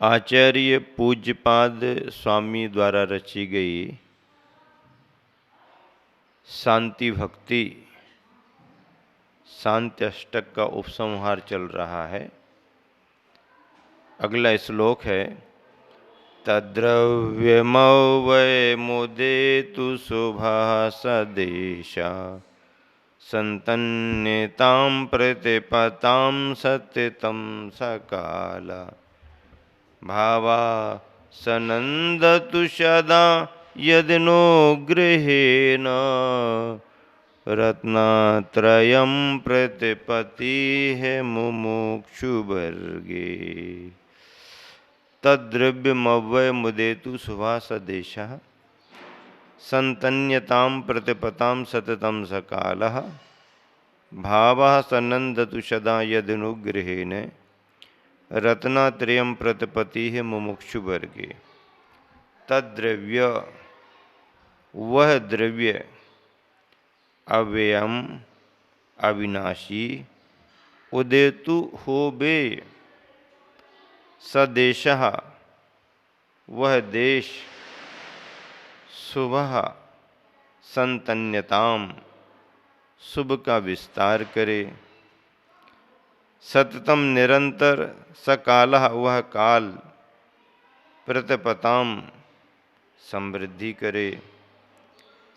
आचार्य पूज्यपाद स्वामी द्वारा रची गई शांति भक्ति शांति अष्टक का उपसंहार चल रहा है। अगला श्लोक है तद्रव्यमवै मुदेतु शुभासदेशा संतन्यतां प्रतिपतां सत्यतं सकाला भावा सनन्दतु सदा यदनो गृहेण रत्नत्रयं प्रतिपतिः मुमुक्षुवर्गे तद्द्रव्यमव्यय मुदेतु सुभासदेशः संतन्यतां प्रतिपतां सततं सकालः भावः सनन्दतु सदा यदनुगृहेण रत्नत्रयं प्रतिपतिः मुमुक्षुवर्गे। तद्द्रव्य वह द्रव्य अव्ययम अविनाशी उदेतु होबे सदेशः वह देश शुभ संतन्यताम शुभ का विस्तार करे सततम निरंतर सकालः वह काल प्रतिपताम समृद्धि करे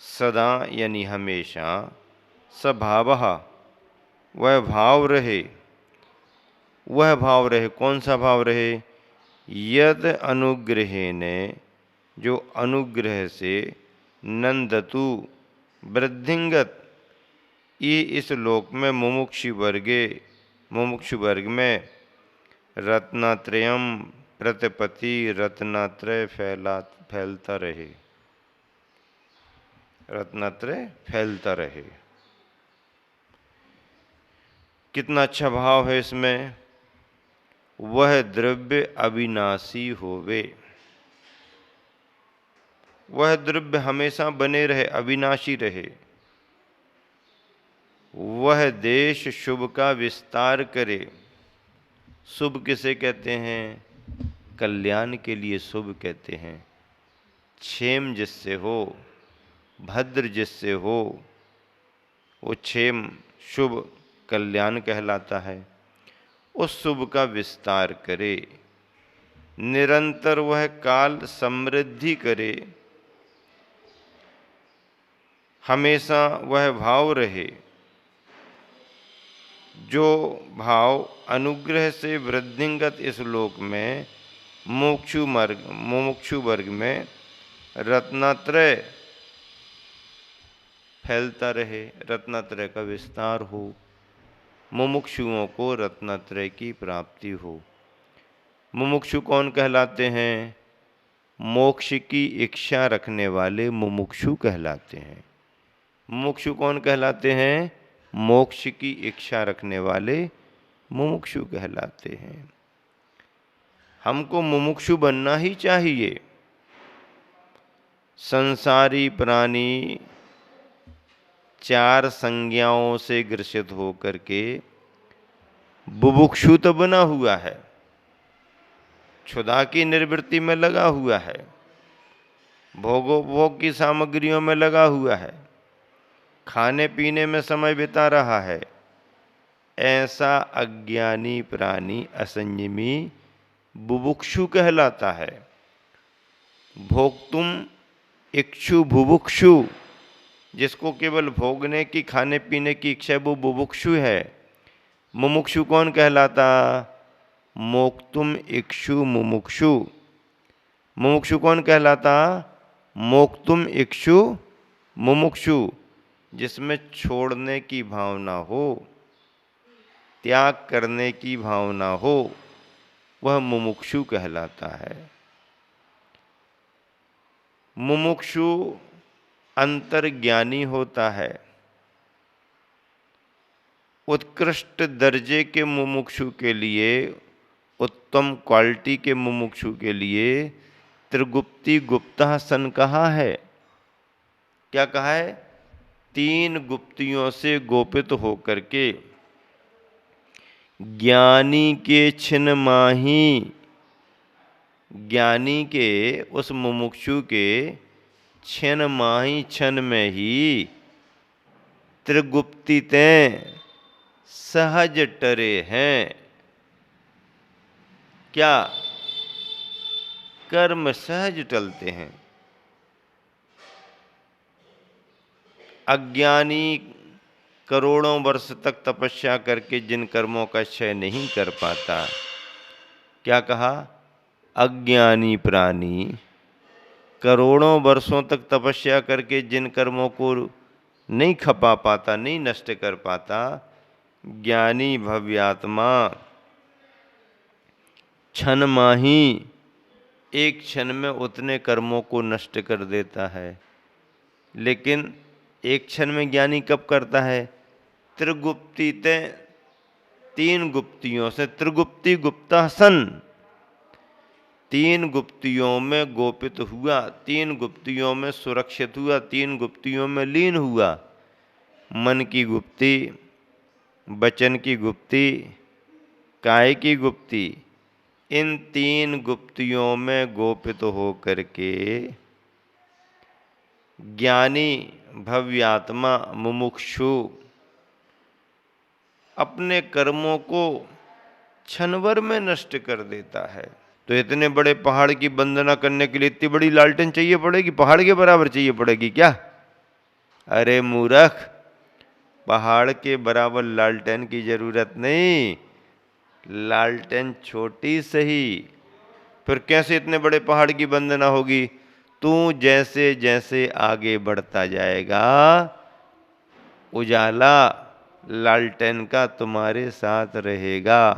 सदा यानी हमेशा सभावः वह भाव रहे कौन सा भाव रहे यद अनुग्रहेण जो अनुग्रह से नंदतु वृद्धिंगत ये इस लोक में मुमुक्षु वर्ग में रत्नत्रयम प्रतिपति रत्नत्रय फैलता रहे रत्नत्रय फैलता रहे। कितना अच्छा भाव है इसमें। वह द्रव्य अविनाशी होवे वह द्रव्य हमेशा बने रहे अविनाशी रहे। वह देश शुभ का विस्तार करे। शुभ किसे कहते हैं? कल्याण के लिए शुभ कहते हैं। क्षेम जिससे हो भद्र जिससे हो वो क्षेम शुभ कल्याण कहलाता है। उस शुभ का विस्तार करे निरंतर वह काल समृद्धि करे हमेशा वह भाव रहे जो भाव अनुग्रह से वृद्धिंगत इस लोक में मुमुक्षु वर्ग में रत्नत्रय फैलता रहे रत्नत्रय का विस्तार हो मुमुक्षुओं को रत्नत्रय की प्राप्ति हो। मुमुक्षु कौन कहलाते हैं? मोक्ष की इच्छा रखने वाले मुमुक्षु कहलाते हैं। मुमुक्षु कौन कहलाते हैं? मोक्ष की इच्छा रखने वाले मुमुक्षु कहलाते हैं। हमको मुमुक्षु बनना ही चाहिए। संसारी प्राणी चार संज्ञाओं से ग्रसित होकर के बुभुक्षु तो बना हुआ है, क्षुधा की निर्वृत्ति में लगा हुआ है, भोगोपभोग की सामग्रियों में लगा हुआ है, खाने पीने में समय बिता रहा है। ऐसा अज्ञानी प्राणी असंयमी बुभुक्षु कहलाता है। भोक्तुम इक्षु बुभुक्षु जिसको केवल भोगने की खाने पीने की इच्छा वो बुभुक्षु है। मुमुक्षु कौन कहलाता? मोक्तुम इक्षु मुमुक्षु। मुमुक्षु कौन कहलाता? मोक्तुम इक्षु मुमुक्षु जिसमें छोड़ने की भावना हो त्याग करने की भावना हो वह मुमुक्षु कहलाता है। मुमुक्षु अंतर्ज्ञानी होता है। उत्कृष्ट दर्जे के मुमुक्षु के लिए उत्तम क्वालिटी के मुमुक्षु के लिए त्रिगुप्ती गुप्तासन कहा है। क्या कहा है? 3 गुप्तियों से गोपित होकर के ज्ञानी के छिन माही ज्ञानी के, उस मुमुक्षु के क्षण माही क्षण में ही त्रिगुप्तितें सहज टरे हैं। क्या? कर्म सहज टलते हैं। अज्ञानी करोड़ों वर्ष तक तपस्या करके जिन कर्मों का क्षय नहीं कर पाता, क्या कहा? अज्ञानी प्राणी करोड़ों वर्षों तक तपस्या करके जिन कर्मों को नहीं खपा पाता, नहीं नष्ट कर पाता, ज्ञानी भव्यात्मा क्षण माही एक क्षण में उतने कर्मों को नष्ट कर देता है। लेकिन एक क्षण में ज्ञानी कब करता है? त्रिगुप्तिते, तीन गुप्तियों से, त्रिगुप्ति गुप्ता सन, तीन गुप्तियों में गोपित हुआ, तीन गुप्तियों में सुरक्षित हुआ, तीन गुप्तियों में लीन हुआ। मन की गुप्ति, वचन की गुप्ति, काय की गुप्ति, इन तीन गुप्तियों में गोपित हो करके ज्ञानी भव्यात्मा मुमुक्षु अपने कर्मों को क्षणभर में नष्ट कर देता है। तो इतने बड़े पहाड़ की वंदना करने के लिए इतनी बड़ी लालटेन चाहिए पड़ेगी? पहाड़ के बराबर चाहिए पड़ेगी क्या? अरे मूर्ख, पहाड़ के बराबर लालटेन की जरूरत नहीं, लालटेन छोटी सही। फिर कैसे इतने बड़े पहाड़ की वंदना होगी? तू जैसे जैसे आगे बढ़ता जाएगा, उजाला लालटेन का तुम्हारे साथ रहेगा।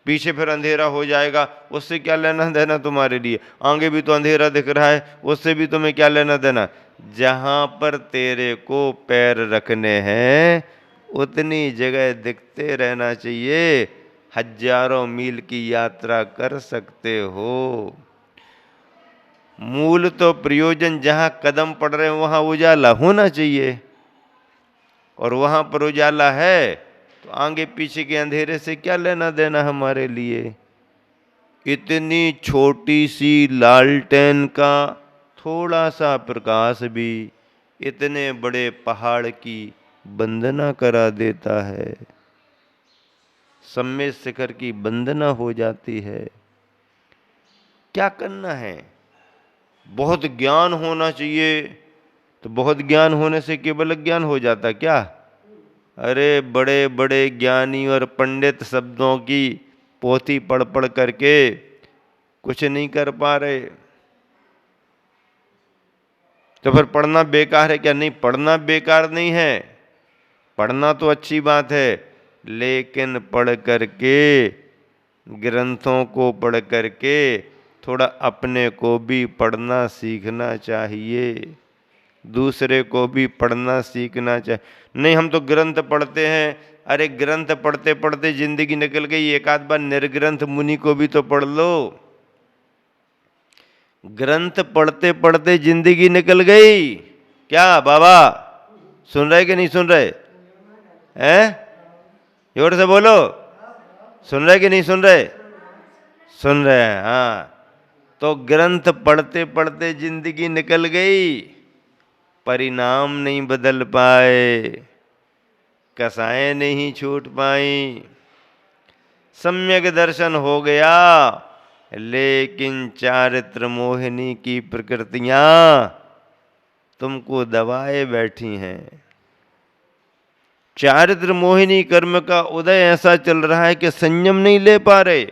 पीछे फिर अंधेरा हो जाएगा, उससे क्या लेना देना तुम्हारे लिए? आगे भी तो अंधेरा दिख रहा है, उससे भी तुम्हें क्या लेना देना? जहां पर तेरे को पैर रखने हैं उतनी जगह दिखते रहना चाहिए। हजारों मील की यात्रा कर सकते हो। मूल तो प्रयोजन, जहां कदम पड़ रहे हैं वहां उजाला होना चाहिए, और वहां पर उजाला है तो आगे पीछे के अंधेरे से क्या लेना देना हमारे लिए? इतनी छोटी सी लालटेन का थोड़ा सा प्रकाश भी इतने बड़े पहाड़ की वंदना करा देता है। सम्मेद शिखर की वंदना हो जाती है। क्या करना है? बहुत ज्ञान होना चाहिए। तो बहुत ज्ञान होने से केवल ज्ञान हो जाता क्या? अरे बड़े बड़े ज्ञानी और पंडित शब्दों की पोथी पढ़ पढ़ करके कुछ नहीं कर पा रहे, तो फिर पढ़ना बेकार है क्या? नहीं, पढ़ना बेकार नहीं है, पढ़ना तो अच्छी बात है, लेकिन पढ़ करके, ग्रंथों को पढ़ करके थोड़ा अपने को भी पढ़ना सीखना चाहिए, दूसरे को भी पढ़ना सीखना चाहिए। नहीं, हम तो ग्रंथ पढ़ते हैं। अरे ग्रंथ पढ़ते पढ़ते जिंदगी निकल गई, एक आध बार निर्ग्रंथ मुनि को भी तो पढ़ लो। ग्रंथ पढ़ते पढ़ते जिंदगी निकल गई क्या बाबा? सुन रहे कि नहीं सुन रहे हैं? जोर से बोलो, सुन रहे कि नहीं सुन रहे? सुन रहे हैं, हाँ। तो ग्रंथ पढ़ते पढ़ते जिंदगी निकल गई, परिणाम नहीं बदल पाए, कसाएं नहीं छूट पाई, सम्यक दर्शन हो गया, लेकिन चारित्र मोहिनी की प्रकृतियां तुमको दबाए बैठी हैं। चारित्र मोहिनी कर्म का उदय ऐसा चल रहा है कि संयम नहीं ले पा रहे,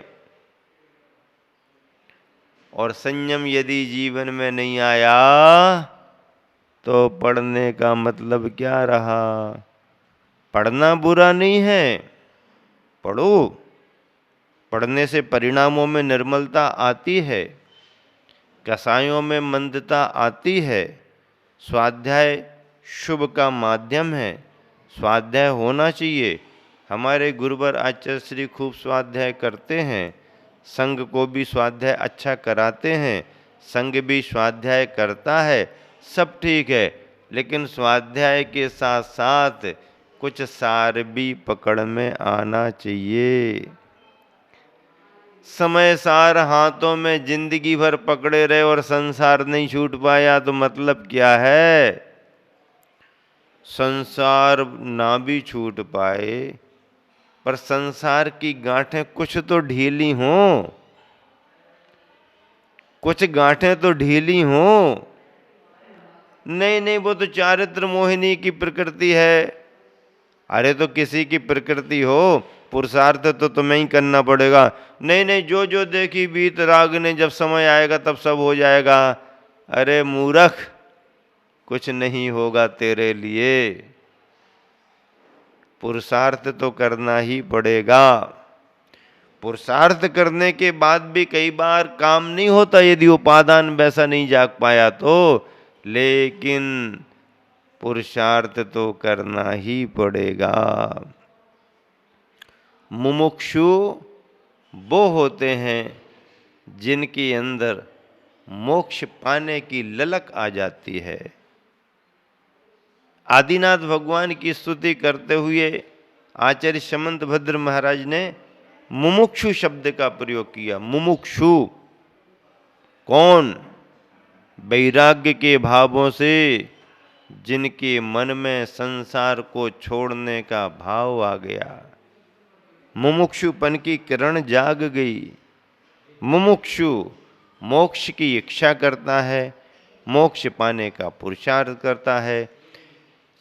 और संयम यदि जीवन में नहीं आया तो पढ़ने का मतलब क्या रहा? पढ़ना बुरा नहीं है, पढ़ो, पढ़ने से परिणामों में निर्मलता आती है, कसायों में मंदता आती है। स्वाध्याय शुभ का माध्यम है, स्वाध्याय होना चाहिए। हमारे गुरुवर आचार्य श्री खूब स्वाध्याय करते हैं, संघ को भी स्वाध्याय अच्छा कराते हैं, संघ भी स्वाध्याय करता है, सब ठीक है, लेकिन स्वाध्याय के साथ साथ कुछ सार भी पकड़ में आना चाहिए। समय सार हाथों में जिंदगी भर पकड़े रहे और संसार नहीं छूट पाया तो मतलब क्या है? संसार ना भी छूट पाए पर संसार की गांठें कुछ तो ढीली हों, कुछ गांठें तो ढीली हों। नहीं नहीं, वो तो चारित्र मोहिनी की प्रकृति है। अरे तो किसी की प्रकृति हो, पुरुषार्थ तो तुम्हें ही करना पड़ेगा। नहीं नहीं, जो जो देखी बीत राग ने, जब समय आएगा तब सब हो जाएगा। अरे मूर्ख, कुछ नहीं होगा तेरे लिए, पुरुषार्थ तो करना ही पड़ेगा। पुरुषार्थ करने के बाद भी कई बार काम नहीं होता यदि उपादान वैसा नहीं जाग पाया तो, लेकिन पुरुषार्थ तो करना ही पड़ेगा। मुमुक्षु वो होते हैं जिनके अंदर मोक्ष पाने की ललक आ जाती है। आदिनाथ भगवान की स्तुति करते हुए आचार्य समंत भद्र महाराज ने मुमुक्षु शब्द का प्रयोग किया। मुमुक्षु कौन? वैराग्य के भावों से जिनके मन में संसार को छोड़ने का भाव आ गया, मुमुक्षुपन की किरण जाग गई। मुमुक्षु मोक्ष की इच्छा करता है, मोक्ष पाने का पुरुषार्थ करता है।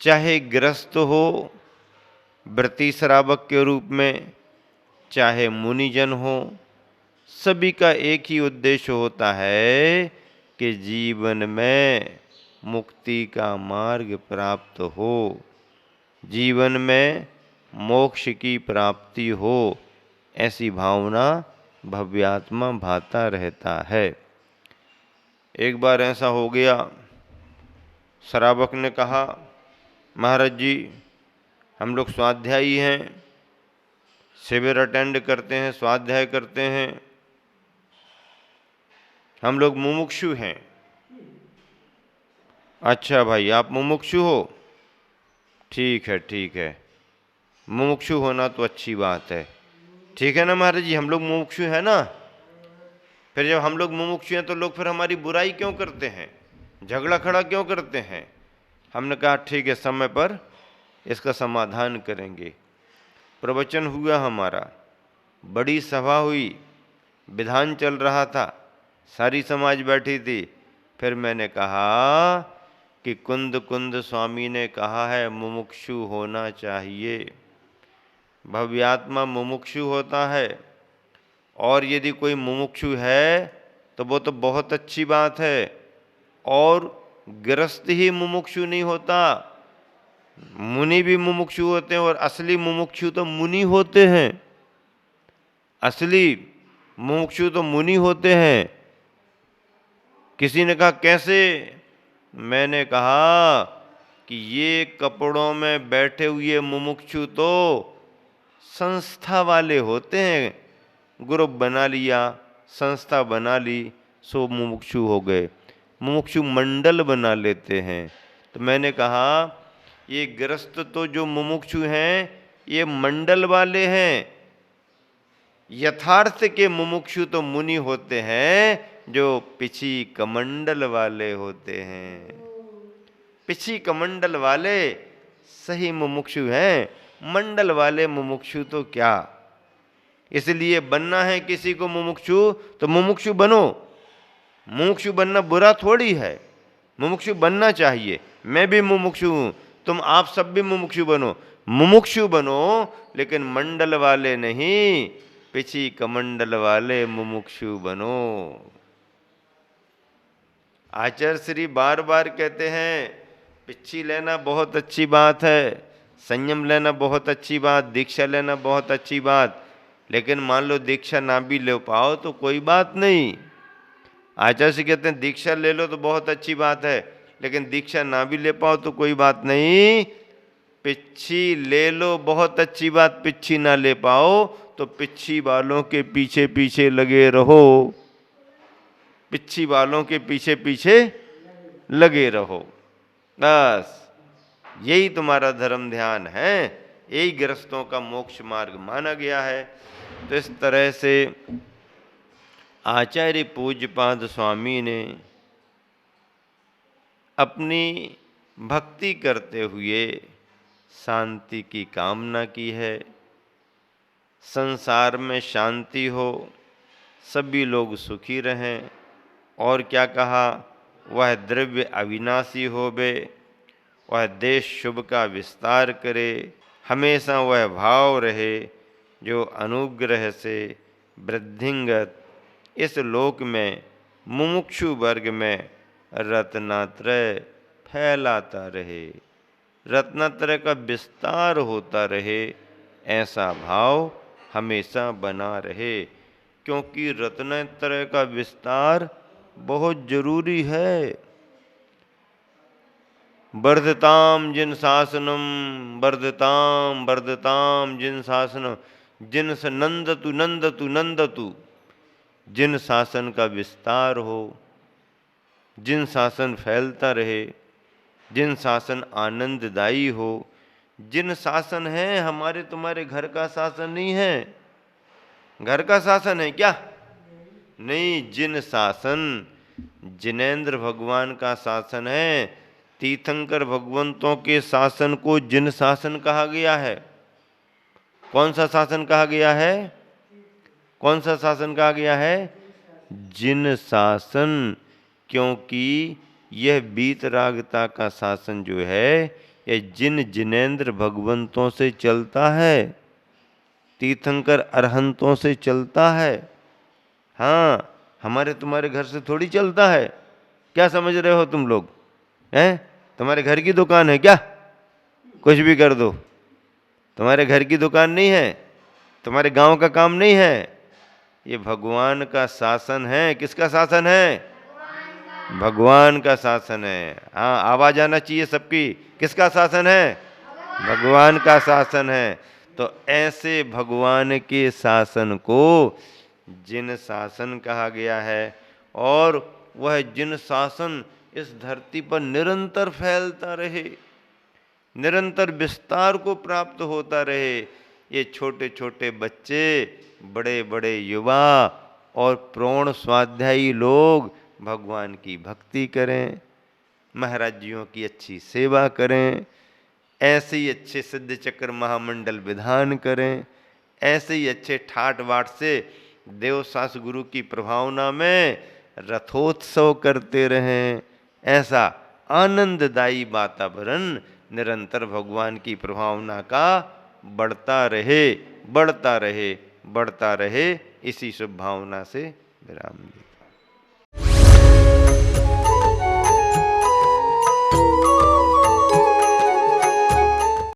चाहे गृहस्थ हो व्रती श्रावक के रूप में, चाहे मुनिजन हो, सभी का एक ही उद्देश्य होता है कि जीवन में मुक्ति का मार्ग प्राप्त हो, जीवन में मोक्ष की प्राप्ति हो, ऐसी भावना भव्यात्मा भाता रहता है। एक बार ऐसा हो गया, श्रावक ने कहा, महाराज जी हम लोग स्वाध्यायी हैं, शिविर अटेंड करते हैं, स्वाध्याय करते हैं, हम लोग मुमुक्षु हैं। अच्छा भाई, आप मुमुक्षु हो? ठीक है ठीक है, मुमुक्षु होना तो अच्छी बात है। ठीक है ना महाराज जी, हम लोग मुमुक्षु हैं ना। फिर जब हम लोग मुमुक्षु हैं तो लोग फिर हमारी बुराई क्यों करते हैं, झगड़ा खड़ा क्यों करते हैं? हमने कहा ठीक है, समय पर इसका समाधान करेंगे। प्रवचन हुआ हमारा, बड़ी सभा हुई, विधान चल रहा था, सारी समाज बैठी थी। फिर मैंने कहा कि कुंद कुंद स्वामी ने कहा है मुमुक्षु होना चाहिए। भव्यात्मा मुमुक्षु होता है, और यदि कोई मुमुक्षु है तो वो तो बहुत अच्छी बात है। और गृहस्थ ही मुमुक्षु नहीं होता, मुनि भी मुमुक्षु होते हैं, और असली मुमुक्षु तो मुनि होते हैं। असली मुमुक्षु तो मुनि होते हैं। किसी ने कहा कैसे? मैंने कहा कि ये कपड़ों में बैठे हुए मुमुक्षु तो संस्था वाले होते हैं, ग्रुप बना लिया, संस्था बना ली, सो मुमुक्षु हो गए। मुमुक्षु मंडल बना लेते हैं। तो मैंने कहा ये गृहस्थ तो जो मुमुक्षु हैं ये मंडल वाले हैं, यथार्थ के मुमुक्षु तो मुनि होते हैं जो पिछी कमंडल वाले होते हैं। पिछी कमंडल वाले सही मुमुक्षु हैं, मंडल वाले मुमुक्षु तो क्या। इसलिए बनना है किसी को मुमुक्षु तो मुमुक्षु बनो। मुमुक्षु बनना बुरा थोड़ी है, मुमुक्षु बनना चाहिए। मैं भी मुमुक्षु हूं, तुम आप सब भी मुमुक्षु बनो। मुमुक्षु बनो लेकिन मंडल वाले नहीं, पिछी कमंडल वाले मुमुक्षु बनो। आचार्य श्री बार बार कहते हैं पिच्छी लेना बहुत अच्छी बात है, संयम लेना बहुत अच्छी बात, दीक्षा लेना बहुत अच्छी बात, लेकिन मान लो दीक्षा ना भी ले पाओ तो कोई बात नहीं। आचार्य से कहते हैं दीक्षा ले लो तो बहुत अच्छी बात है, लेकिन दीक्षा ना भी ले पाओ तो कोई बात नहीं। पिच्छी ले लो बहुत अच्छी बात, पिच्छी ना ले पाओ तो पिच्छी वालों के पीछे पीछे लगे रहो, पिच्छी वालों के पीछे पीछे लगे रहो। बस यही तुम्हारा धर्म ध्यान है, यही गृहस्थों का मोक्ष मार्ग माना गया है। तो इस तरह से आचार्य पूज्यपाद स्वामी ने अपनी भक्ति करते हुए शांति की कामना की है। संसार में शांति हो, सभी लोग सुखी रहें। और क्या कहा? वह द्रव्य अविनाशी होवे, वह देश शुभ का विस्तार करे, हमेशा वह भाव रहे जो अनुग्रह से वृद्धिंगत इस लोक में मुमुक्षु वर्ग में रत्नात्रय फैलाता रहे, रत्नात्रय का विस्तार होता रहे, ऐसा भाव हमेशा बना रहे। क्योंकि रत्नात्रय का विस्तार बहुत जरूरी है। वर्धताम जिन शासनम, वर्धताम वर्धताम जिन शासनम, जिन स नंदतु नंदतु नंदतु, जिन शासन का विस्तार हो, जिन शासन फैलता रहे, जिन शासन आनंददायी हो, जिन शासन है हमारे तुम्हारे घर का शासन नहीं है। घर का शासन है क्या? नहीं, जिन शासन जिनेंद्र भगवान का शासन है। तीर्थंकर भगवंतों के शासन को जिन शासन कहा गया है। कौन सा शासन कहा गया है? कौन सा शासन कहा गया है? जिन शासन। क्योंकि यह बीतरागता का शासन जो है, यह जिन जिनेंद्र भगवंतों से चलता है, तीर्थंकर अरहंतों से चलता है। हाँ, हमारे तुम्हारे घर से थोड़ी चलता है। क्या समझ रहे हो तुम लोग? हैं? तुम्हारे घर की दुकान है क्या? कुछ भी कर दो। तुम्हारे घर की दुकान नहीं है, तुम्हारे गांव का काम नहीं है। ये भगवान का शासन है। किसका शासन है? भगवान का शासन है। हाँ, आवाज आना चाहिए सबकी। किसका शासन है? भगवान का शासन है। तो ऐसे भगवान के शासन को जिन शासन कहा गया है, और वह जिन शासन इस धरती पर निरंतर फैलता रहे, निरंतर विस्तार को प्राप्त होता रहे। ये छोटे छोटे बच्चे, बड़े बड़े युवा और प्रौढ़ स्वाध्यायी लोग भगवान की भक्ति करें, महाराज जियों की अच्छी सेवा करें, ऐसे ही अच्छे सिद्ध चक्र महामंडल विधान करें, ऐसे ही अच्छे ठाट बाट से देवशास गुरु की प्रभावना में रथोत्सव करते रहें। ऐसा आनंददायी वातावरण निरंतर भगवान की प्रभावना का बढ़ता रहे, बढ़ता रहे, बढ़ता रहे। इसी शुभ भावना से विराम।